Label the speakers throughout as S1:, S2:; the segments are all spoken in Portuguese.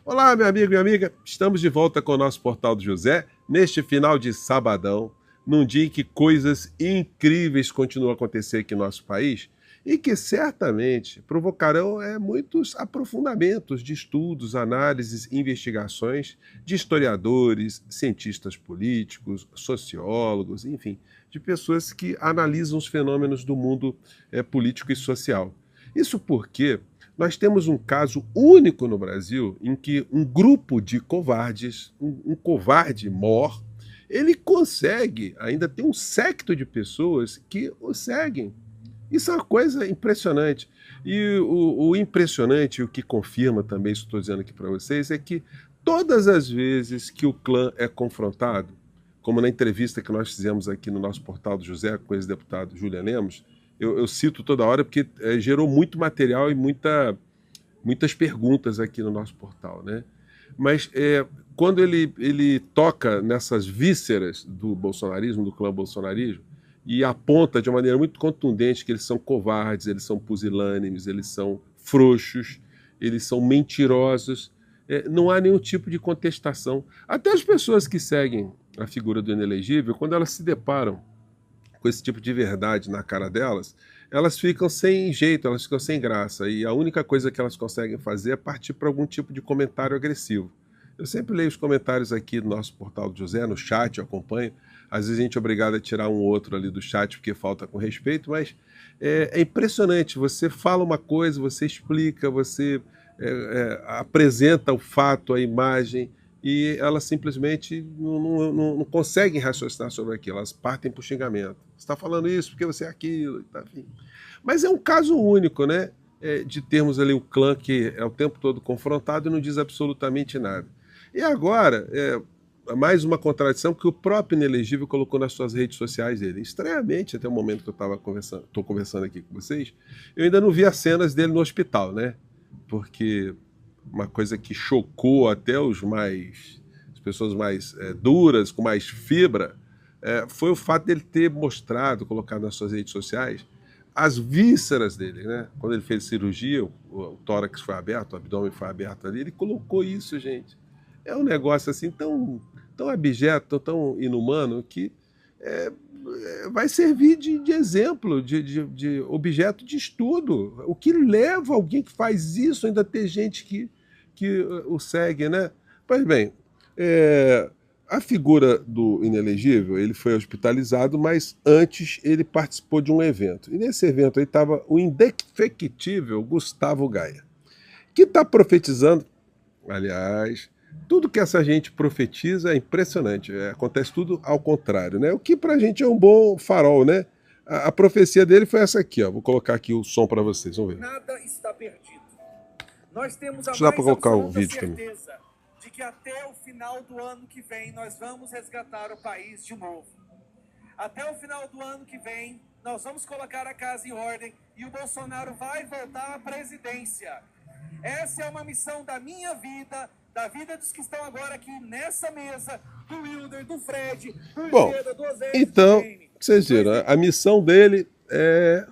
S1: Olá, meu amigo e minha amiga. Estamos de volta com o nosso Portal do José, neste final de sabadão, num dia em que coisas incríveis continuam a acontecer aqui no nosso país e que certamente provocarão muitos aprofundamentos de estudos, análises, investigações de historiadores, cientistas políticos, sociólogos, enfim, de pessoas que analisam os fenômenos do mundo político e social. Isso porque nós temos um caso único no Brasil em que um grupo de covardes, um covarde mor, ele consegue ainda ter um séquito de pessoas que o seguem. Isso é uma coisa impressionante. E o impressionante, o que confirma também, isso estou dizendo aqui para vocês, é que todas as vezes que o clã é confrontado, como na entrevista que nós fizemos aqui no nosso portal do José com o ex-deputado Julian Lemos, eu cito toda hora porque gerou muito material e muitas perguntas aqui no nosso portal, né? Mas quando ele toca nessas vísceras do bolsonarismo, do clã bolsonarismo, e aponta de uma maneira muito contundente que eles são covardes, eles são pusilânimes, eles são frouxos, eles são mentirosos, não há nenhum tipo de contestação. Até as pessoas que seguem a figura do inelegível, quando elas se deparam com esse tipo de verdade na cara delas, elas ficam sem jeito, elas ficam sem graça. E a única coisa que elas conseguem fazer é partir para algum tipo de comentário agressivo. Eu sempre leio os comentários aqui do nosso portal do José, no chat, eu acompanho. Às vezes a gente é obrigado a tirar um outro ali do chat porque falta com respeito, mas é impressionante. Você fala uma coisa, você explica, você apresenta o fato, a imagem, e elas simplesmente não conseguem raciocinar sobre aquilo, elas partem para o xingamento. Você está falando isso porque você é aquilo, enfim. Mas é um caso único, né? De termos ali o clã que é o tempo todo confrontado e não diz absolutamente nada. E agora, mais uma contradição que o próprio inelegível colocou nas suas redes sociais dele. Estranhamente, até o momento que eu estou conversando aqui com vocês, eu ainda não vi as cenas dele no hospital, né? Porque uma coisa que chocou até as pessoas mais duras, com mais fibra, foi o fato dele ter mostrado, colocado nas suas redes sociais, as vísceras dele, né? Quando ele fez cirurgia, o tórax foi aberto, o abdômen foi aberto ali, ele colocou isso, gente. É um negócio assim tão abjeto, tão inumano, que é, vai servir de exemplo, de objeto de estudo. O que leva alguém que faz isso ainda ter gente que o segue, né? Pois bem, é, a figura do inelegível, ele foi hospitalizado, mas antes ele participou de um evento. E nesse evento aí estava o indefectível Gustavo Gaia, que está profetizando, aliás, tudo que essa gente profetiza é impressionante. Acontece tudo ao contrário, né? O que pra gente é um bom farol, né? A profecia dele foi essa aqui, ó. Vou colocar aqui o som para vocês, vamos ver.
S2: Nada está perdido. Nós temos a
S1: Deixa eu dar para
S2: mais
S1: colocar o
S2: absoluta
S1: vídeo também.
S2: certeza de que até o final do ano que vem nós vamos resgatar o país de novo. Até o final do ano que vem nós vamos colocar a casa em ordem e o Bolsonaro vai voltar à presidência. Essa é uma missão da minha vida, da vida dos que estão agora aqui nessa mesa, do Wilder, do Fred, do
S1: Bom,
S2: Iveda, do Osés,
S1: então,
S2: do Jaime.
S1: vocês viram, a missão dele é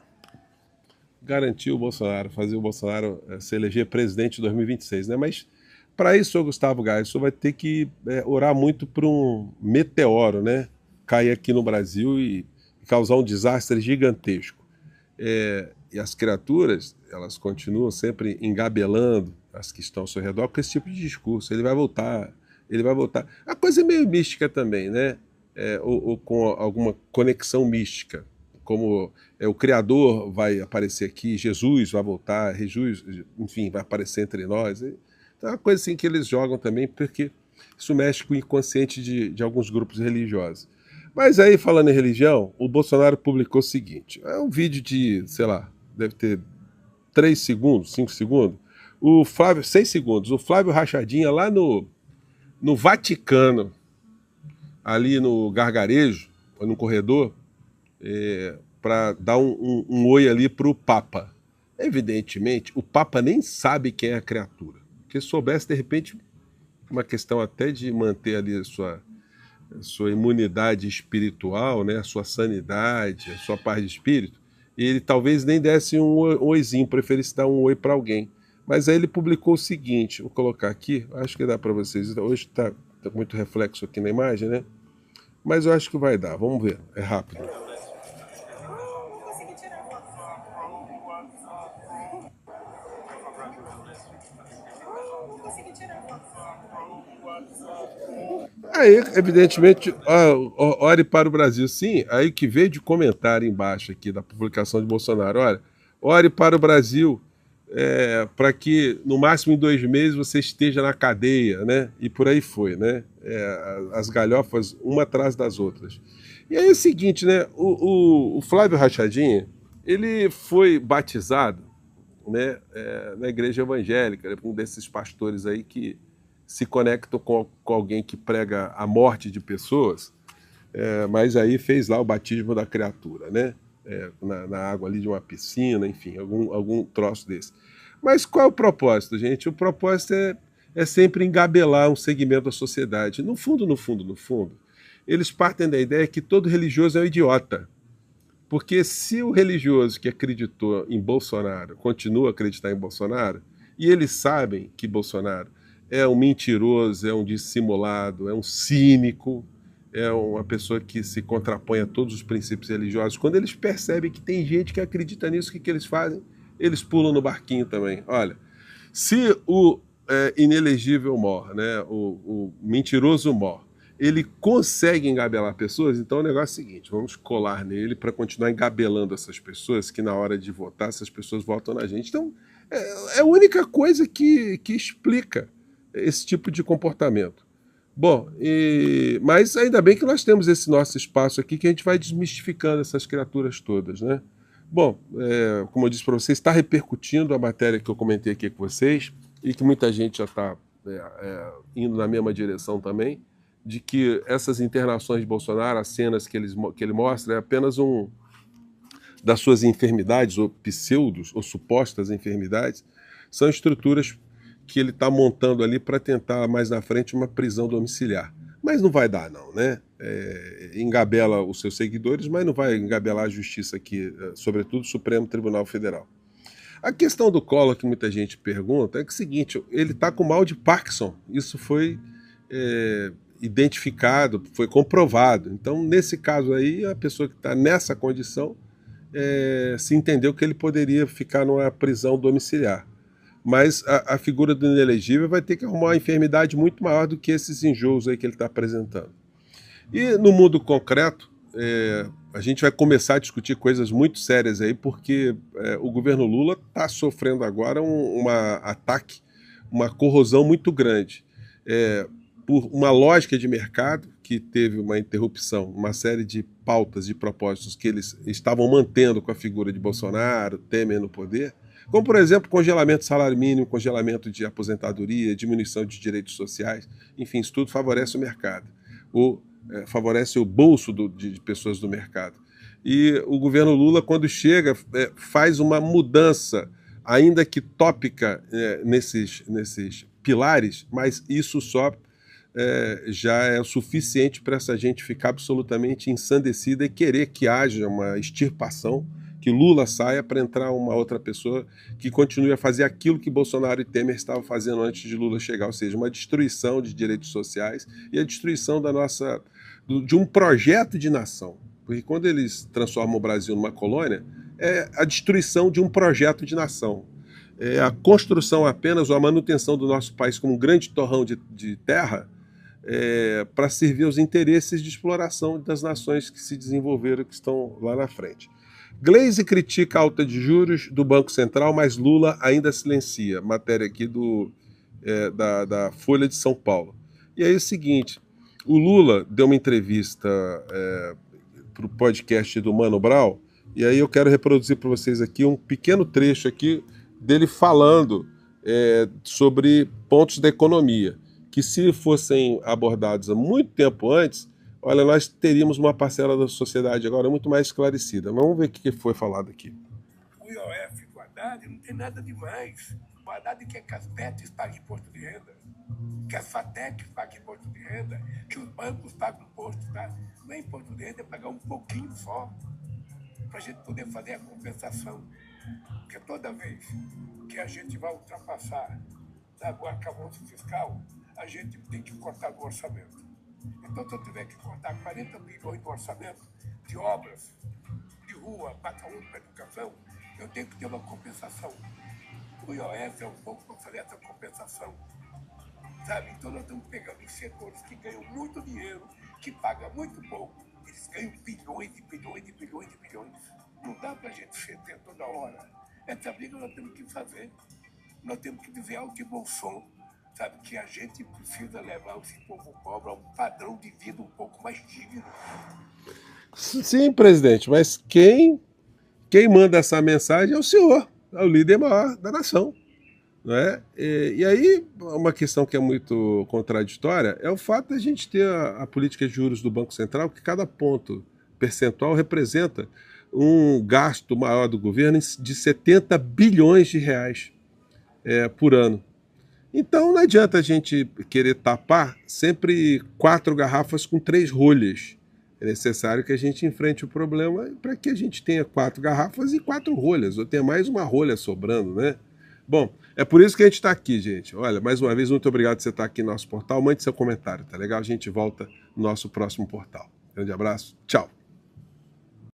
S1: garantir o Bolsonaro, fazer o Bolsonaro se eleger presidente em 2026, né? Mas para isso, senhor Gustavo Gaia, o senhor vai ter que orar muito por um meteoro, né? Cair aqui no Brasil e causar um desastre gigantesco. E as criaturas, elas continuam sempre engabelando as que estão ao seu redor com esse tipo de discurso. Ele vai voltar, ele vai voltar. A coisa é meio mística também, né? Ou com alguma conexão mística. Como o Criador vai aparecer aqui, Jesus vai voltar, Jesus, enfim, vai aparecer entre nós. Então é uma coisa assim que eles jogam também, porque isso mexe com o inconsciente de alguns grupos religiosos. Mas aí, falando em religião, o Bolsonaro publicou o seguinte: é um vídeo de, sei lá, deve ter 3 segundos, 5 segundos. 6 segundos. O Flávio Rachadinha lá no Vaticano, ali no gargarejo, ou no corredor, para dar um oi ali para o Papa. Evidentemente, o Papa nem sabe quem é a criatura. Porque se soubesse, de repente, uma questão até de manter ali a sua imunidade espiritual, né, a sua sanidade, a sua paz de espírito, ele talvez nem desse um oizinho, preferisse dar um oi para alguém. Mas aí ele publicou o seguinte, vou colocar aqui, acho que dá para vocês. Hoje está com muito reflexo aqui na imagem, né? Mas eu acho que vai dar, vamos ver, é rápido. Aí, evidentemente, ore para o Brasil. Sim, aí que veio de comentário embaixo aqui da publicação de Bolsonaro. Olha, ore para o Brasil para que no máximo em 2 meses você esteja na cadeia, né? E por aí foi, né? As galhofas uma atrás das outras. E aí é o seguinte, né? O Flávio Rachadinha, ele foi batizado, né, na igreja evangélica, né, um desses pastores aí que se conectam com alguém que prega a morte de pessoas, mas aí fez lá o batismo da criatura, né? Na água ali de uma piscina, enfim, algum troço desse. Mas qual é o propósito, gente? O propósito é sempre engabelar um segmento da sociedade. No fundo, no fundo, no fundo, eles partem da ideia que todo religioso é um idiota. Porque se o religioso que acreditou em Bolsonaro continua a acreditar em Bolsonaro, e eles sabem que Bolsonaro é um mentiroso, é um dissimulado, é um cínico, é uma pessoa que se contrapõe a todos os princípios religiosos, quando eles percebem que tem gente que acredita nisso, o que eles fazem? Eles pulam no barquinho também. Olha, se o inelegível mor, né, o mentiroso mor, ele consegue engabelar pessoas, então o negócio é o seguinte, vamos colar nele para continuar engabelando essas pessoas, que na hora de votar, essas pessoas votam na gente. Então, é a única coisa que explica esse tipo de comportamento. Bom, mas ainda bem que nós temos esse nosso espaço aqui que a gente vai desmistificando essas criaturas todas, né? Bom, como eu disse para vocês, está repercutindo a matéria que eu comentei aqui com vocês e que muita gente já está indo na mesma direção também, de que essas internações de Bolsonaro, as cenas que ele mostra, é apenas das suas enfermidades, ou pseudos, ou supostas enfermidades, são estruturas que ele está montando ali para tentar, mais na frente, uma prisão domiciliar. Mas não vai dar, não, né? Engabela os seus seguidores, mas não vai engabelar a justiça aqui, sobretudo o Supremo Tribunal Federal. A questão do Collor, que muita gente pergunta, é que é o seguinte, ele está com mal de Parkinson. Isso foi identificado, foi comprovado. Então, nesse caso aí, a pessoa que está nessa condição se entendeu que ele poderia ficar numa prisão domiciliar. Mas a figura do inelegível vai ter que arrumar uma enfermidade muito maior do que esses enjoos aí que ele está apresentando. E no mundo concreto, a gente vai começar a discutir coisas muito sérias aí, porque o governo Lula está sofrendo agora um ataque, uma corrosão muito grande. Por uma lógica de mercado que teve uma interrupção, uma série de pautas, de propósitos que eles estavam mantendo com a figura de Bolsonaro, Temer no poder, como, por exemplo, congelamento do salário mínimo, congelamento de aposentadoria, diminuição de direitos sociais, enfim, isso tudo favorece o mercado, ou favorece o bolso de pessoas do mercado. E o governo Lula, quando chega, faz uma mudança, ainda que tópica, nesses pilares, mas isso só já é o suficiente para essa gente ficar absolutamente ensandecida e querer que haja uma extirpação, que Lula saia para entrar uma outra pessoa que continue a fazer aquilo que Bolsonaro e Temer estavam fazendo antes de Lula chegar, ou seja, uma destruição de direitos sociais e a destruição de um projeto de nação. Porque quando eles transformam o Brasil numa colônia, é a destruição de um projeto de nação. É a construção apenas ou a manutenção do nosso país como um grande torrão de terra para servir aos interesses de exploração das nações que se desenvolveram, que estão lá na frente. Gleisi critica a alta de juros do Banco Central, mas Lula ainda silencia. Matéria aqui da Folha de São Paulo. E aí é o seguinte, o Lula deu uma entrevista para o podcast do Mano Brown, e aí eu quero reproduzir para vocês aqui um pequeno trecho aqui dele falando sobre pontos da economia, que se fossem abordados há muito tempo antes, olha, nós teríamos uma parcela da sociedade agora muito mais esclarecida. Mas vamos ver o que foi falado aqui.
S3: O IOF do Haddad não tem nada demais. O Haddad quer que as BETs paguem imposto de renda, que as FATECs paguem imposto de renda, que os bancos paguem imposto. Tá? Não é imposto de renda, é pagar um pouquinho só, para a gente poder fazer a compensação Porque toda vez que a gente vai ultrapassar o arcabouço fiscal, a gente tem que cortar do orçamento. Então, se eu tiver que cortar 40 bilhões do orçamento de obras, de rua, para saúde, para educação, eu tenho que ter uma compensação. O IOF é um pouco para fazer essa compensação. Sabe? Então, nós estamos pegando os setores que ganham muito dinheiro, que pagam muito pouco, eles ganham bilhões e bilhões e bilhões e bilhões. Não dá para a gente ceder toda hora. Essa briga nós temos que fazer. Nós temos que dizer alto e bom som, sabe? Que a gente precisa levar esse povo pobre a um padrão de vida um pouco mais digno.
S1: Sim, presidente, mas quem manda essa mensagem é o senhor, é o líder maior da nação. Não é? E aí, uma questão que é muito contraditória é o fato de a gente ter a política de juros do Banco Central, que cada ponto percentual representa um gasto maior do governo de 70 bilhões de reais por ano. Então não adianta a gente querer tapar sempre 4 garrafas com 3 rolhas. É necessário que a gente enfrente o problema para que a gente tenha 4 garrafas e 4 rolhas, ou tenha mais uma rolha sobrando, né? Bom, é por isso que a gente está aqui, gente. Olha, mais uma vez, muito obrigado por você estar aqui no nosso portal. Mande seu comentário, tá legal? A gente volta no nosso próximo portal. Grande abraço, tchau!